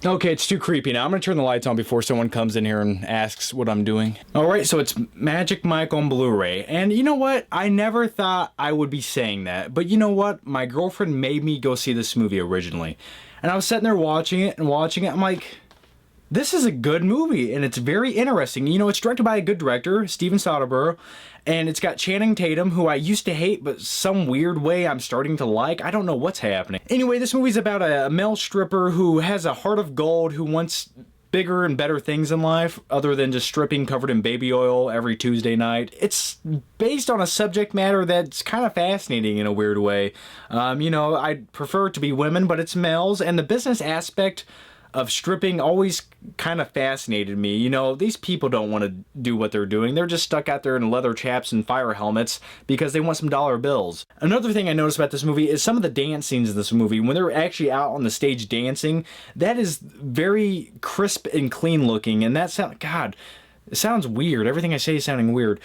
Okay, it's too creepy now. I'm gonna turn the lights on before someone comes in here and asks what I'm doing. Alright, so it's Magic Mike on Blu-ray. And you know what? I never thought I would be saying that. But you know what? My girlfriend made me go see this movie originally. And I was sitting there watching it. I'm like, this is a good movie, and it's very interesting. You know, it's directed by a good director, Steven Soderbergh, and it's got Channing Tatum, who I used to hate, but some weird way I'm starting to like. I don't know what's happening. Anyway, this movie's about a male stripper who has a heart of gold, who wants bigger and better things in life, other than just stripping covered in baby oil every Tuesday night. It's based on a subject matter that's kind of fascinating in a weird way. You know, I'd prefer it to be women, but it's males, and the business aspect of stripping always kind of fascinated me. You know, these people don't want to do what they're doing. They're just stuck out there in leather chaps and fire helmets because they want some dollar bills. Another thing I noticed about this movie is some of the dance scenes in this movie, when they're actually out on the stage dancing, that is very crisp and clean looking, and that sound, God, it sounds weird. Everything I say is sounding weird.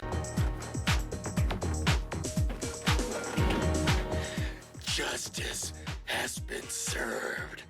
Justice has been served.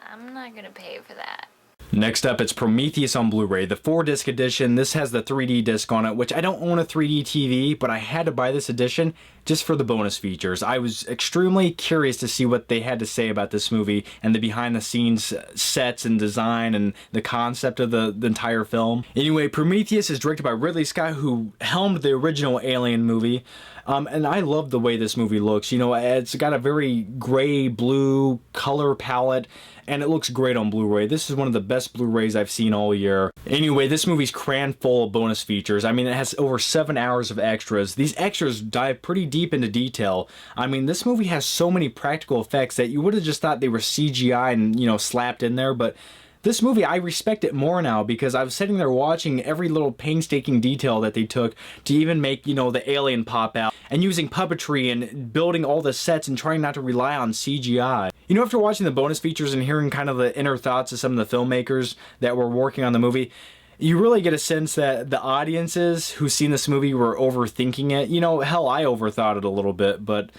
I'm not gonna pay for that. Next up, it's Prometheus on Blu-ray, the 4-disc edition. This has the 3D disc on it, which I don't own a 3D TV, but I had to buy this edition just for the bonus features. I was extremely curious to see what they had to say about this movie and the behind-the-scenes sets and design and the concept of the entire film. Anyway, Prometheus is directed by Ridley Scott, who helmed the original Alien movie. And I love the way this movie looks. You know, it's got a very gray-blue color palette, and it looks great on Blu-ray. This is one of the best Blu-rays I've seen all year. Anyway, this movie's crammed full of bonus features. I mean, it has over 7 hours of extras. These extras dive pretty deep into detail. I mean, this movie has so many practical effects that you would have just thought they were CGI and, you know, slapped in there, but this movie, I respect it more now because I was sitting there watching every little painstaking detail that they took to even make, you know, the alien pop out, and using puppetry and building all the sets and trying not to rely on CGI. You know, after watching the bonus features and hearing kind of the inner thoughts of some of the filmmakers that were working on the movie, you really get a sense that the audiences who've seen this movie were overthinking it. You know, hell, I overthought it a little bit, but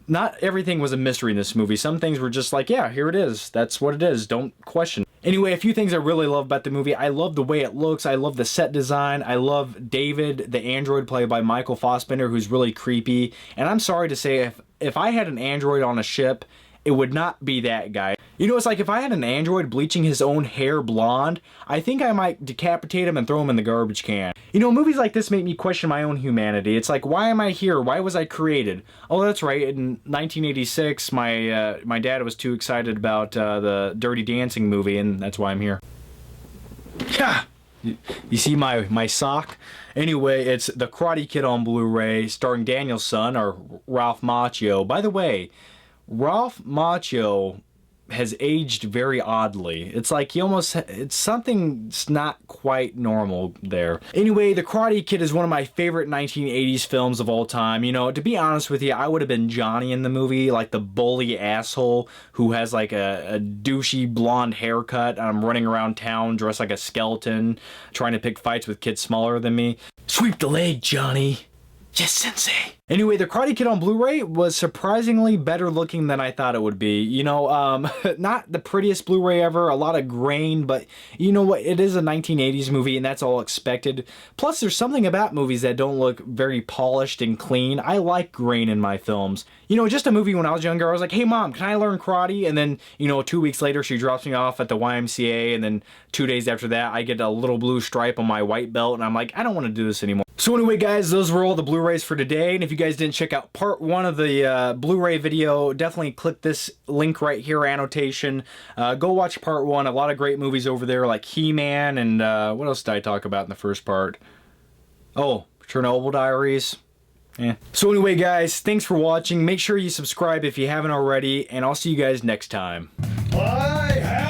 not everything was a mystery in this movie. Some things were just like, yeah, here it is. That's what it is. Don't question. Anyway, a few things I really love about the movie. I love the way it looks. I love the set design. I love David, the android played by Michael Fassbender, who's really creepy. And I'm sorry to say, if I had an android on a ship, it would not be that guy. You know, it's like if I had an android bleaching his own hair blonde, I think I might decapitate him and throw him in the garbage can. You know, movies like this make me question my own humanity. It's like, why am I here? Why was I created? Oh, that's right. In 1986, my dad was too excited about the Dirty Dancing movie, and that's why I'm here. Yeah. You see my sock? Anyway, it's The Karate Kid on Blu-ray, starring Daniel's son, or Ralph Macchio. By the way, Ralph Macchio has aged very oddly. It's like it's something's not quite normal there. Anyway, The Karate Kid is one of my favorite 1980s films of all time. You know, to be honest with you, I would have been Johnny in the movie, like the bully asshole who has like a douchey blonde haircut. I'm running around town dressed like a skeleton, trying to pick fights with kids smaller than me. Sweep the leg, Johnny. Yes, sensei. Anyway, The Karate Kid on Blu-ray was surprisingly better looking than I thought it would be. You know, not the prettiest Blu-ray ever, a lot of grain, but you know what? It is a 1980s movie, and that's all expected. Plus, there's something about movies that don't look very polished and clean. I like grain in my films. You know, just a movie when I was younger, I was like, hey, Mom, can I learn karate? And then, you know, 2 weeks later, she drops me off at the YMCA, and then 2 days after that, I get a little blue stripe on my white belt, and I'm like, I don't want to do this anymore. So anyway, guys, those were all the Blu-rays for today, and if you guys didn't check out part 1 of the Blu-ray video, definitely click this link right here, annotation. Go watch part 1. A lot of great movies over there, like He-Man, and what else did I talk about in the first part? Oh, Chernobyl Diaries. Yeah. So anyway, guys, thanks for watching. Make sure you subscribe if you haven't already, and I'll see you guys next time. I